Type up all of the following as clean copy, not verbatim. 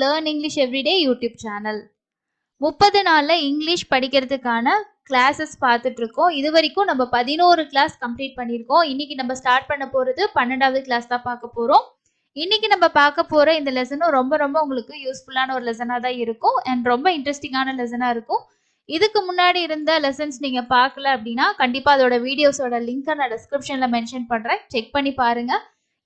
Learn English everyday YouTube channel. 30 நாள்ல English படிக்கிறதுக்கான classes பார்த்துட்டு இருக்கோம். இது வரைக்கும் நம்ம 11 கிளாஸ் கம்ப்ளீட் பண்ணியிருக்கோம். இன்னைக்கு நம்ம ஸ்டார்ட் பண்ண போறது 12வது கிளாஸ் தான் பார்க்க போறோம். இன்னைக்கு நம்ம பார்க்க போற இந்த லெசனும் ரொம்ப ரொம்ப உங்களுக்கு யூஸ்ஃபுல்லான ஒரு லெசனா தான் இருக்கும் அண்ட் ரொம்ப இன்ட்ரெஸ்டிங்கான லெசனா இருக்கும். இதுக்கு முன்னாடி இருந்த லெசன்ஸ் நீங்க பார்க்கல அப்படின்னா கண்டிப்பா அதோட வீடியோஸோட லிங்கை நான் டிஸ்கிரிப்ஷன்ல மென்ஷன் பண்றேன், செக் பண்ணி பாருங்க.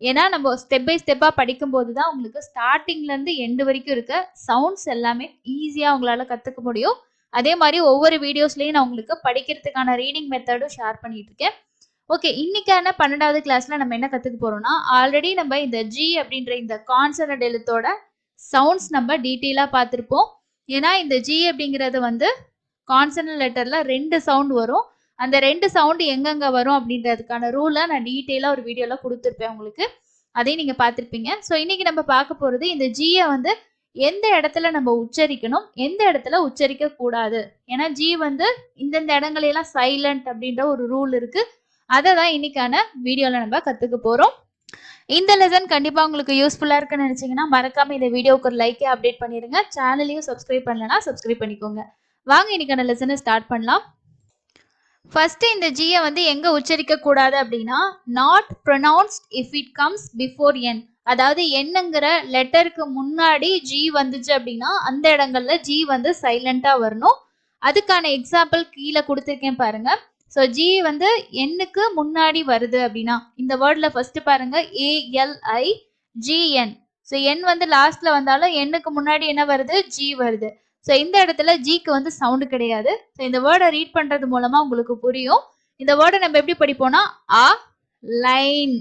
ஏன்னா நம்ம ஸ்டெப் பை ஸ்டெப்பா படிக்கும் போது தான் உங்களுக்கு ஸ்டார்டிங்ல இருந்து எண்டு வரைக்கும் இருக்க சவுண்ட்ஸ் எல்லாமே ஈஸியா உங்களால கத்துக்க முடியும். அதே மாதிரி ஒவ்வொரு வீடியோஸ்லயும் நான் உங்களுக்கு படிக்கிறதுக்கான ரீடிங் மெத்தடும் ஷேர் பண்ணிட்டு இருக்கேன். ஓகே, இன்னைக்கான 12வது கிளாஸ்ல நம்ம என்ன கத்துக்க போறோம்னா, ஆல்ரெடி நம்ம இந்த ஜி அப்படின்ற இந்த கான்சனன்ட் எழுத்தோட சவுண்ட்ஸ் நம்ம டீட்டெயிலா பார்த்திருப்போம். ஏன்னா இந்த ஜி அப்படிங்கிறது வந்து கான்சனன்ட் லெட்டர்ல 2 சவுண்ட் வரும். அந்த 2 சவுண்ட் எங்கெங்க வரும் அப்படின்றதுக்கான ரூலை நான் டீட்டெயிலா ஒரு வீடியோல கொடுத்துருப்பேன் உங்களுக்கு, அதையும் நீங்க பார்த்துருப்பீங்க. ஸோ இன்னைக்கு நம்ம பார்க்க போறது இந்த ஜியை வந்து எந்த இடத்துல நம்ம உச்சரிக்கணும், எந்த இடத்துல உச்சரிக்க கூடாது. ஏன்னா ஜி வந்து இந்தந்த இடங்களெல்லாம் சைலண்ட் அப்படின்ற ஒரு ரூல் இருக்கு. அதை தான் இன்னைக்கான வீடியோல நம்ம கத்துக்க போறோம். இந்த லெசன் கண்டிப்பா உங்களுக்கு யூஸ்ஃபுல்லா இருக்குன்னு நினைச்சீங்கன்னா மறக்காம இந்த வீடியோக்கு ஒரு லைக்கே அப்டேட் பண்ணிருங்க. சேனலையும் சப்ஸ்கிரைப் பண்ணலன்னா சப்ஸ்கிரைப் பண்ணிக்கோங்க. வாங்க இன்னைக்கான லெசனை ஸ்டார்ட் பண்ணலாம். ஃபர்ஸ்ட் இந்த ஜியை வந்து எங்க உச்சரிக்க கூடாது அப்படின்னா, not pronounced if it comes before N. அதாவது என்னங்கிற லெட்டருக்கு முன்னாடி ஜி வந்துச்சு அப்படின்னா அந்த இடங்கள்ல ஜி வந்து சைலண்டா வரணும். அதுக்கான எக்ஸாம்பிள் கீழே கொடுத்துருக்கேன் பாருங்க. ஸோ ஜி வந்து எண்ணுக்கு முன்னாடி வருது அப்படின்னா இந்த வேர்ட்ல ஃபர்ஸ்ட் பாருங்க, ALI GN. ஸோ என் வந்து லாஸ்ட்ல வந்தாலும் எண்ணுக்கு முன்னாடி என்ன வருது, ஜி வருது. ஸோ இந்த இடத்துல ஜிக்கு வந்து சவுண்டு கிடையாது. ஸோ இந்த வேர்டை ரீட் பண்றது மூலமா உங்களுக்கு புரியும். இந்த வேர்டை நம்ம எப்படி படிப்போம்னா, அ லைன்,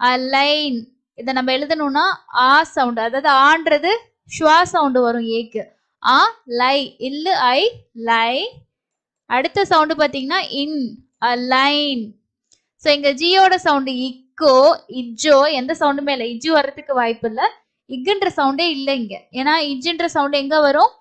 அ லைன். இதை நம்ம எழுதணும்னா ஆ சவுண்டு, அதாவது ஆன்றது ஷ்வா சவுண்டு வரும் ஏக்கு. ஆ லை, இல்லு ஐ லை. அடுத்த சவுண்டு பார்த்தீங்கன்னா இன், அ லைன். ஸோ இங்க ஜியோட சவுண்டு இக்கோ இஜ்ஜோ, எந்த சவுண்டுமே இல்லை. இஜ்ஜு வர்றதுக்கு வாய்ப்பு இல்லை, இக்குன்ற சவுண்டே இல்லை இங்க. ஏன்னா இஜ்ஜுன்ற சவுண்டு எங்க வரும்,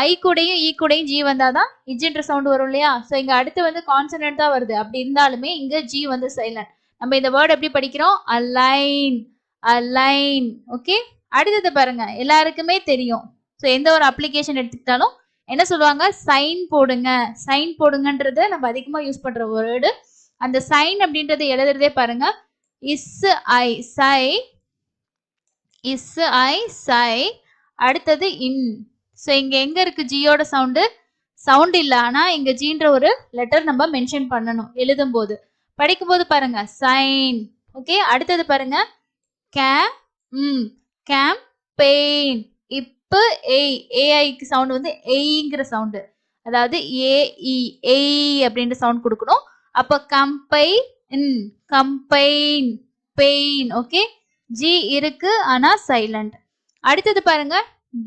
ஐ கூடையும் ஈ கூடையும் ஜி வந்தாதான் இஜ்ன்ற சவுண்ட் வரும் இல்லையா. ஸோ இங்க அடுத்து வந்து கான்சனன்ட் தான் வருது. அப்படி இருந்தாலுமே இங்க ஜி வந்து சைலண்ட். நம்ம இந்த வேர்ட் எப்படி படிக்கிறோம், அலைன், அலைன். ஓகே, அடுத்தது பாருங்க, எல்லாருக்குமே தெரியும். ஸோ எந்த ஒரு அப்ளிகேஷன் எடுத்துக்கிட்டாலும் என்ன சொல்லுவாங்க, சைன் போடுங்க. சைன் போடுங்கன்றத நம்ம அதிகமா யூஸ் பண்ற வேர்டு. அந்த சைன் அப்படின்றது எழுதுறதே பாருங்க, is I psi, is I சை. அடுத்தது இன். ஸோ இங்க எங்க இருக்கு ஜியோட சவுண்டு, சவுண்ட் இல்லை. ஆனா இங்க ஜின்ற ஒரு லெட்டர் நம்ம மென்ஷன் பண்ணணும் எழுதும் போது. படிக்கும் போது பாருங்க சைன். ஓகே, அடுத்தது பாருங்க கேம்பெயின். இப்போ ஏஐக்கு சவுண்ட் வந்து ஏங்கிற சவுண்டு, அதாவது ஏஇ அப்படின்ற சவுண்ட் கொடுக்கணும். அப்போ கம்பைன் பெயின். ஓகே, ஜி இருக்கு ஆனா சைலண்ட். அடுத்தது பாருங்க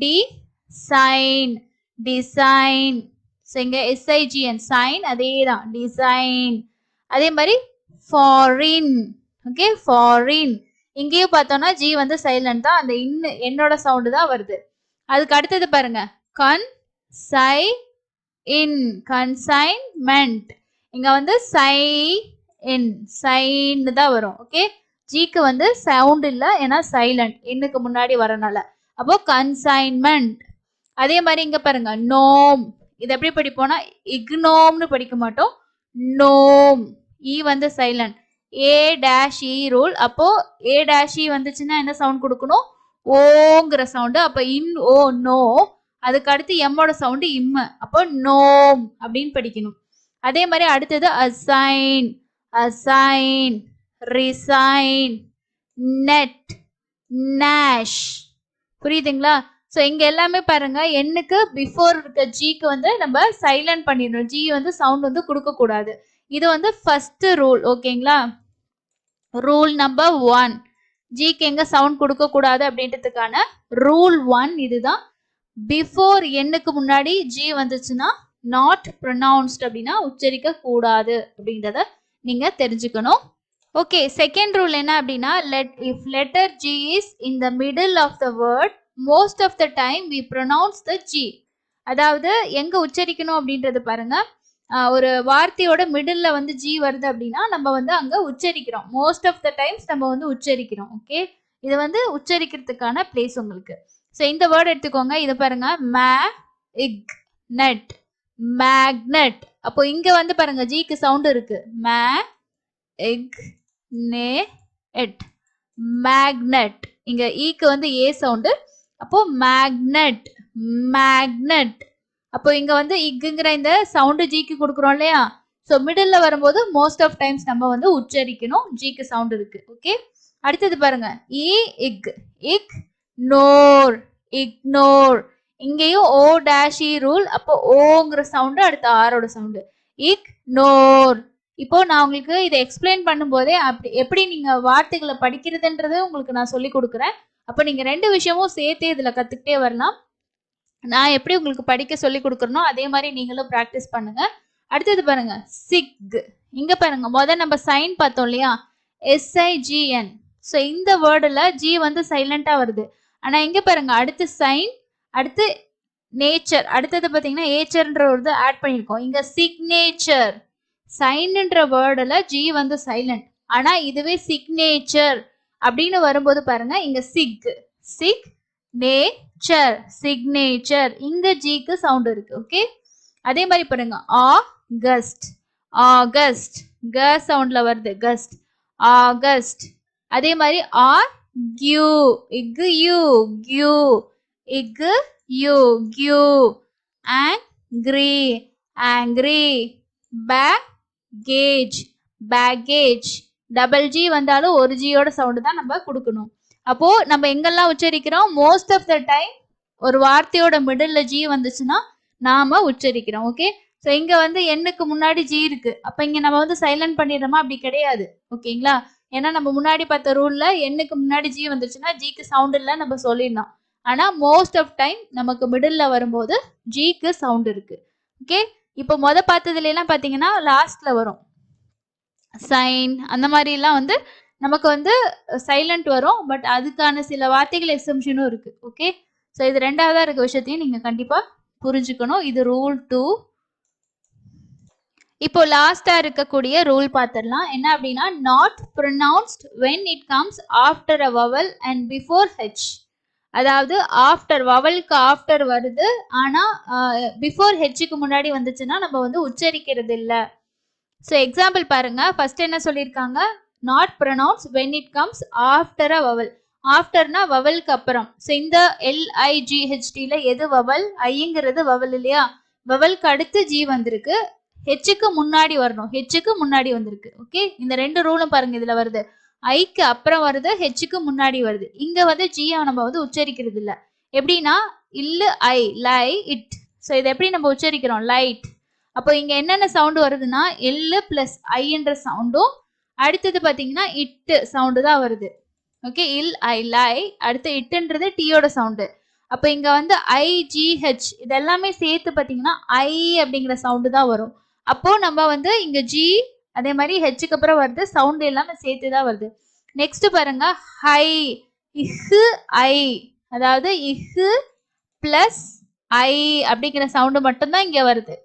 டிசைன், டிசைன். ஸோ இங்க SIGN சைன், அதே தான் டிசைன். அதே மாதிரி ஃபாரின். Okay, foreign. இங்கேயும் பார்த்தோம்னா ஜி வந்து சைலண்ட் தான், அந்த என்னோட சவுண்டு தான் வருது. அதுக்கு அடுத்தது பாருங்க கன்சைன்மெண்ட். இங்க வந்து சைன் தான் வரும். ஓகே, ஜிக்கு வந்து சவுண்ட் இல்லை, ஏன்னா சைலண்ட் எண்ணுக்கு முன்னாடி வரனால. அப்போ கன்சைன்மெண்ட். அதே மாதிரி இங்க பாருங்க நோம். இது எப்படி படிப்போம்னா இக்னோம்னு படிக்க மாட்டோம், நோம். இ வந்து சைலண்ட், A-E ரூல். அப்போ A-E வந்துச்சுன்னா என்ன சவுண்ட் கொடுக்கணும், ஓங்கிற சவுண்டு. அப்போ இன் ஓ நோ. அதுக்கு அடுத்து எம்மோட சவுண்டு இம்ம, அப்போ நோம் அப்படின்னு படிக்கணும். அதே மாதிரி அடுத்தது assign, assign, resign, gnat, gnash. புரியுதுங்களா. ஸோ இங்க எல்லாமே பாருங்க எண்ணுக்கு பிஃபோர் இருக்க ஜிக்கு வந்து நம்ம சைலண்ட் பண்ணிடணும். ஜி வந்து சவுண்ட் வந்து கொடுக்க கூடாது. இது வந்து ஃபர்ஸ்ட் ரூல். ஓகேங்களா, ரூல் நம்பர் 1. ஜிக்கு எங்க சவுண்ட் கொடுக்க கூடாது அப்படின்றதுக்கான ரூல் 1 இதுதான். பிஃபோர் எண்ணுக்கு முன்னாடி ஜி வந்துச்சுன்னா நாட் ப்ரொனவுன்ஸ்ட் அப்படின்னா உச்சரிக்க கூடாது அப்படின்றத நீங்க தெரிஞ்சுக்கணும். ஓகே, செகண்ட் ரூல் என்ன அப்படின்னா, if letter G is in the middle of the word most of the time we pronounce the G. அதாவது எங்க உச்சரிக்கணும் அப்படின்றது பாருங்க, ஒரு வார்த்தையோட மிடில்ல வந்து ஜி வருது அப்படின்னா நம்ம வந்து அங்க உச்சரிக்கிறோம். மோஸ்ட் ஆஃப் த டைம்ஸ் நம்ம வந்து உச்சரிக்கிறோம். ஓகே, இது வந்து உச்சரிக்கிறதுக்கான பிளேஸ் உங்களுக்கு. ஸோ இந்த வேர்ட் எடுத்துக்கோங்க. இதை பாருங்க, மேக்னெட், மேக்னெட். அப்போ இங்க வந்து பாருங்க ஜிக்கு சவுண்ட் இருக்கு, மேக்னெட், மேக்னெட். இங்க ஈக்கு வந்து ஏ சவுண்டு, அப்போ மேக்னெட், மேக்னெட். அப்போ இங்க வந்து இக்குங்கிற இந்த சவுண்டு ஜிக்கு கொடுக்குறோம் இல்லையா? ஸோ மிடில் வரும்போது மோஸ்ட் ஆஃப் டைம்ஸ் நம்ம வந்து உச்சரிக்கணும், ஜிக்கு சவுண்ட் இருக்கு. ஓகே, அடுத்தது பாருங்க, இக், இக்னோர், இக்னோர். இங்கேயும் ஓ டேஷ் இ ரூல். அப்போ ஓங்கிற சவுண்டு அடுத்த ஆரோட சவுண்டு, இக்னோர். இப்போ நான் உங்களுக்கு இதை எக்ஸ்பிளைன் பண்ணும்போதே அப்படி எப்படி நீங்க வார்த்தைகளை படிக்கிறதுன்றது உங்களுக்கு நான் சொல்லி கொடுக்குறேன். அப்போ நீங்க ரெண்டு விஷயமும் சேர்த்து இதுல கத்துக்கிட்டே வரலாம். நான் எப்படி உங்களுக்கு படிக்க சொல்லி கொடுக்குறனோ அதே மாதிரி நீங்களும் ப்ராக்டிஸ் பண்ணுங்க. அடுத்தது பாருங்க, சிக். இங்க பாருங்க, முதல் நம்ம சைன் பார்த்தோம் இல்லையா, SIGN. ஸோ இந்த வேர்டில் ஜி வந்து சைலண்டா வருது. ஆனா இங்க பாருங்க, அடுத்து சைன், அடுத்து நேச்சர், அடுத்தது பார்த்தீங்கன்னா ஏச்சர்ன்ற ஒரு ஆட் பண்ணியிருக்கோம். இங்க சிக்னேச்சர், சைன்ன்ற வேர்டில் ஜி வந்து சைலண்ட். ஆனா இதுவே சிக்னேச்சர் அப்படின்னு வரும்போது பாருங்க, இங்க சிக், சிக் நேச்சர், சிக்னேச்சர். இங்க ஜிக்கு சவுண்ட் இருக்கு. ஓகே, அதே மாதிரி பாருங்க, ஆகஸ்ட், ஆகஸ்ட், க சவுண்ட்ல வருது, கஸ்ட், ஆகஸ்ட். அதே மாதிரி ஆர்கியூ, இக்கு யூ, கியூ, இக்கு U, Q. Angry, angry. Package, package. Double G வந்தாலும் ஒரு ஜியோட சவுண்டு தான் நம்ம கொடுக்கணும். அப்போ நம்ம எங்கெல்லாம் உச்சரிக்கிறோம், மோஸ்ட் ஆஃப் த டைம் ஒரு வார்த்தையோட மிடில் ஜி வந்துச்சுன்னா நாம உச்சரிக்கிறோம். ஓகே, ஸோ இங்க வந்து எண்ணுக்கு முன்னாடி ஜி இருக்கு, அப்ப இங்க நம்ம வந்து சைலண்ட் பண்ணிடுறோமா? அப்படி கிடையாது. ஓகேங்களா? ஏன்னா நம்ம முன்னாடி பார்த்த ரூல்ல எண்ணுக்கு முன்னாடி ஜி வந்துச்சுன்னா ஜிக்கு சவுண்ட் இல்லை நம்ம சொல்லிடலாம். ஆனா மோஸ்ட் ஆஃப் டைம் நமக்கு மிடில் வரும்போது ஜிக்கு சவுண்ட் இருக்கு. ஓகே, இப்போ பார்த்ததுல எல்லாம் பாத்தீங்கன்னா லாஸ்ட்ல வரும் சைன், அந்த மாதிரி எல்லாம் வந்து நமக்கு வந்து சைலண்ட் வரும். பட் அதுக்கான சில வார்த்தைகள் எக்ஸம்ஷனும் இருக்கு. ஓகே, ஸோ இது ரெண்டாவதா இருக்க விஷயத்தையும் நீங்க கண்டிப்பா புரிஞ்சுக்கணும். இது ரூல் 2. இப்போ லாஸ்டா இருக்கக்கூடிய ரூல் பார்த்துடலாம். என்ன அப்படின்னா, not pronounced when it comes after a vowel and before H. அதாவது ஆஃப்டர், வவலுக்கு ஆஃப்டர் வருது, ஆனா பிஃபோர் ஹெச்சுக்கு முன்னாடி வந்துச்சுன்னா நம்ம வந்து உச்சரிக்கிறது இல்லை. ஸோ எக்ஸாம்பிள் பாருங்க, ஃபர்ஸ்ட் என்ன சொல்லியிருக்காங்க, not pronounce when it comes after a vowel. ஆஃப்டர்னா வவலுக்கு அப்புறம். ஸோ இந்த LIGHTல எது வவல்? ஐங்கிறது வவல் இல்லையா? வவலுக்கு அடுத்து ஜி வந்திருக்கு, ஹெச்சுக்கு முன்னாடி வரணும், ஹெச்சுக்கு முன்னாடி வந்திருக்கு. ஓகே, இந்த ரெண்டு ரூலும் பாருங்க இதுல வருது. ஐக்கு அப்புறம் வருது, ஹெச்சுக்கு முன்னாடி வருது. இங்க வந்து ஜியை நம்ம வந்து உச்சரிக்கிறது இல்லை. எப்படின்னா, இல்லு ஐ, லை இட். ஸோ இதை எப்படி நம்ம உச்சரிக்கிறோம்? லைட். அப்போ இங்க என்னென்ன சவுண்டு வருதுன்னா, எல்லு பிளஸ் ஐன்ற சவுண்டும், அடுத்தது பாத்தீங்கன்னா இட்டு சவுண்டு தான் வருது. ஓகே, இல் ஐ, லை, அடுத்து இட்டுன்றது டீயோட சவுண்டு. அப்போ இங்க வந்து IGH இதெல்லாமே சேர்த்து பாத்தீங்கன்னா ஐ அப்படிங்கிற சவுண்டு தான் வரும். அப்போ நம்ம வந்து இங்க ஜி, அதே மாதிரி ஹெச்சுக்கு அப்புறம் வருது, சவுண்டு எல்லாமே சேர்த்து தான் வருது. நெக்ஸ்ட் பாருங்க, ஹை, இஹு ஐ, அதாவது இஹு பிளஸ் ஐ அப்படிங்கிற சவுண்டு மட்டும்தான் இங்க வருது.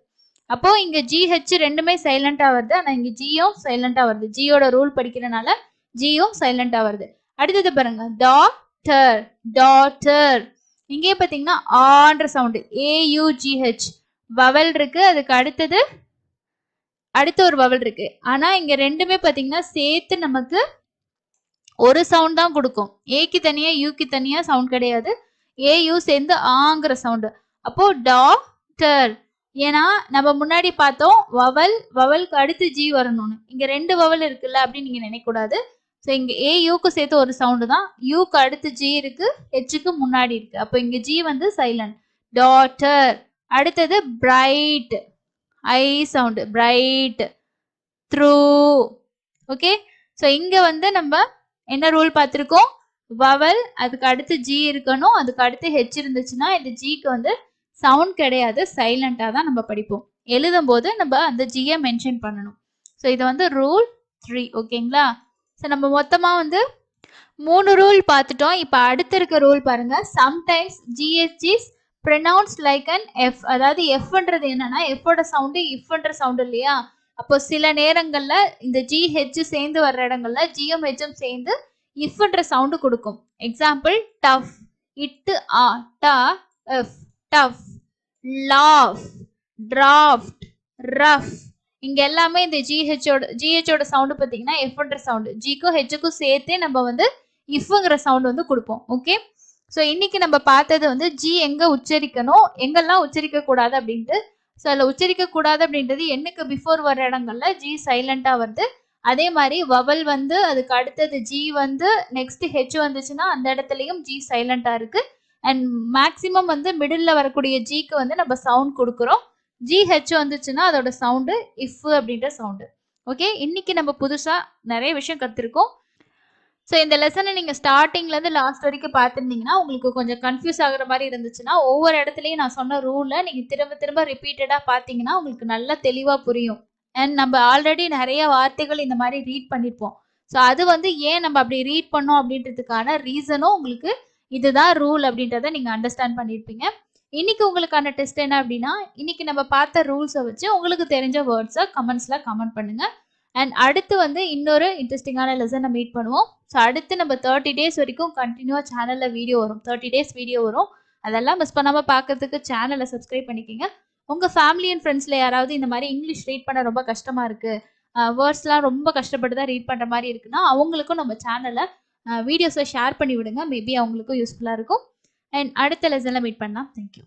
அப்போ இங்க GH ரெண்டுமே சைலண்டா வருது, ஆனா இங்க ஜியும் சைலண்டா வருது. ஜியோட ரூல் படிக்கிறதுனால ஜியும் சைலண்டா வருது. அடுத்தது பாருங்க, டாட்டர், டாட்டர். இங்கே பாத்தீங்கன்னா ஆன்ற சவுண்டு, AUGH வவல் இருக்கு, அதுக்கு அடுத்தது அடுத்த ஒரு வவல் இருக்கு. ஆனா இங்க ரெண்டுமே பாத்தீங்கன்னா சேர்த்து நமக்கு ஒரு சவுண்ட் தான் கொடுக்கும். ஏக்கு தனியா யூக்கு தனியா சவுண்ட் கிடையாது, AU சேர்ந்து ஆங்கிற சவுண்டு. அப்போ டாக்டர். ஏன்னா நம்ம முன்னாடி பார்த்தோம் வவல், வவலுக்கு அடுத்து ஜி வரணும்னு. இங்க ரெண்டு வவல் இருக்குல்ல அப்படின்னு நீங்க நினைக்கக்கூடாது. ஸோ இங்க AUக்கு சேர்த்து ஒரு சவுண்டு தான், யூக்கு அடுத்து ஜி இருக்கு, ஹெச்சுக்கு முன்னாடி இருக்கு. அப்போ இங்க ஜி வந்து சைலண்ட். டாட்டர். அடுத்தது bright, I sound, bright. Through. Okay, so இங்க வந்து நம்ம என்ன ரூல் பார்த்துருக்கோம், வவல் அதுக்கு அடுத்து ஜி இருக்கணும், அதுக்கு அடுத்து ஹெச் இருந்துச்சுன்னா இந்த ஜிக்கு வந்து சவுண்ட் கிடையாது, சைலண்டாக தான் நம்ம படிப்போம். எழுதும் போது நம்ம அந்த ஜியை மென்ஷன் பண்ணணும். ஸோ இது வந்து ரூல் 3. ஓகேங்களா? ஸோ நம்ம மொத்தமாக வந்து 3 ரூல் பார்த்துட்டோம். இப்போ அடுத்து இருக்க ரூல் பாருங்க, sometimes GH is pronounced like an F. அதாவது எஃப்ன்றது என்னன்னா, எஃபோட சவுண்டு இஃப்ன்ற சவுண்டு இல்லையா? அப்போ சில நேரங்கள்ல இந்த GH சேர்ந்து வர்ற இடங்கள்ல ஜியும் ஹெச்சும் சேர்ந்து இஃப்ன்ற சவுண்டு கொடுக்கும். எக்ஸாம்பிள், டஃப், இட்டு ஆ டா F tough laugh draft rough இங்க எல்லாமே இந்த ஜிஹெச்சோட சவுண்டு பார்த்தீங்கன்னா எஃப்ன்ற சவுண்டு ஜிக்கும் ஹெச்சுக்கும் சேர்த்தே நம்ம வந்து இஃப்ங்கிற சவுண்ட் வந்து கொடுப்போம். ஓகே, ஸோ இன்னைக்கு நம்ம பார்த்தது வந்து ஜி எங்க உச்சரிக்கணும் எங்கெல்லாம் உச்சரிக்க கூடாது அப்படின்ட்டு. ஸோ அதில் உச்சரிக்க கூடாது அப்படின்றது எண்ணுக்கு பிஃபோர் வர இடங்கள்ல ஜி சைலண்டா வருது. அதே மாதிரி வவல் வந்து அதுக்கு அடுத்தது ஜி வந்து நெக்ஸ்ட் ஹெச் வந்துச்சுன்னா அந்த இடத்துலயும் ஜி சைலண்டா இருக்கு. அண்ட் மேக்சிமம் வந்து மிடில் வரக்கூடிய ஜிக்கு வந்து நம்ம சவுண்ட் கொடுக்குறோம். ஜிஹெச் வந்துச்சுன்னா அதோட சவுண்டு இஃப் அப்படின்ற சவுண்டு. ஓகே, இன்னைக்கு நம்ம புதுசா நிறைய விஷயம் கத்துருக்கோம். ஸோ இந்த லெசனை நீங்கள் ஸ்டார்டிங்லேருந்து லாஸ்ட் வரைக்கும் பார்த்துருந்தீங்கன்னா உங்களுக்கு கொஞ்சம் கன்ஃபியூஸ் ஆகுற மாதிரி இருந்துச்சுன்னா ஒவ்வொரு இடத்துலையும் நான் சொன்ன ரூலை நீங்கள் திரும்ப திரும்ப ரிப்பீட்டடாக பார்த்தீங்கன்னா உங்களுக்கு நல்லா தெளிவாக புரியும். அண்ட் நம்ம ஆல்ரெடி நிறைய வார்த்தைகள் இந்த மாதிரி ரீட் பண்ணியிருப்போம். ஸோ அது வந்து ஏன் நம்ம அப்படி ரீட் பண்ணோம் அப்படின்றதுக்கான ரீசனும் உங்களுக்கு இதுதான் ரூல் அப்படின்றத நீங்கள் அண்டர்ஸ்டாண்ட் பண்ணியிருப்பீங்க. இன்னைக்கு உங்களுக்கான டெஸ்ட் என்ன அப்படின்னா, இன்னைக்கு நம்ம பார்த்த ரூல்ஸை வச்சு உங்களுக்கு தெரிஞ்ச வேர்ட்ஸை கமெண்ட்ஸில் கமெண்ட் பண்ணுங்கள். அண்ட் அடுத்து வந்து இன்னொரு இன்ட்ரெஸ்டிங்கான லெசனை மீட் பண்ணுவோம். ஸோ அடுத்து நம்ம 30 days வரைக்கும் கண்டினியூவாக சேனலில் வீடியோ வரும். 30 days வீடியோ வரும். அதெல்லாம் மிஸ் பண்ணாமல் பார்க்கறதுக்கு சேனலை சப்ஸ்கிரைப் பண்ணிக்கிங்க. உங்கள் ஃபேமிலி அண்ட் ஃப்ரெண்ட்ஸில் யாராவது இந்த மாதிரி இங்கிலீஷ் ரீட் பண்ண ரொம்ப கஷ்டமாக இருக்குது, வேர்ட்ஸ்லாம் ரொம்ப கஷ்டப்பட்டு தான் ரீட் பண்ணுற மாதிரி இருக்குன்னா அவங்களுக்கும் நம்ம சேனலை வீடியோஸை ஷேர் பண்ணி விடுங்க. மேபி அவங்களுக்கும் யூஸ்ஃபுல்லாக இருக்கும். அண்ட் அடுத்த லெசனில் மீட் பண்ணலாம். தேங்க்யூ.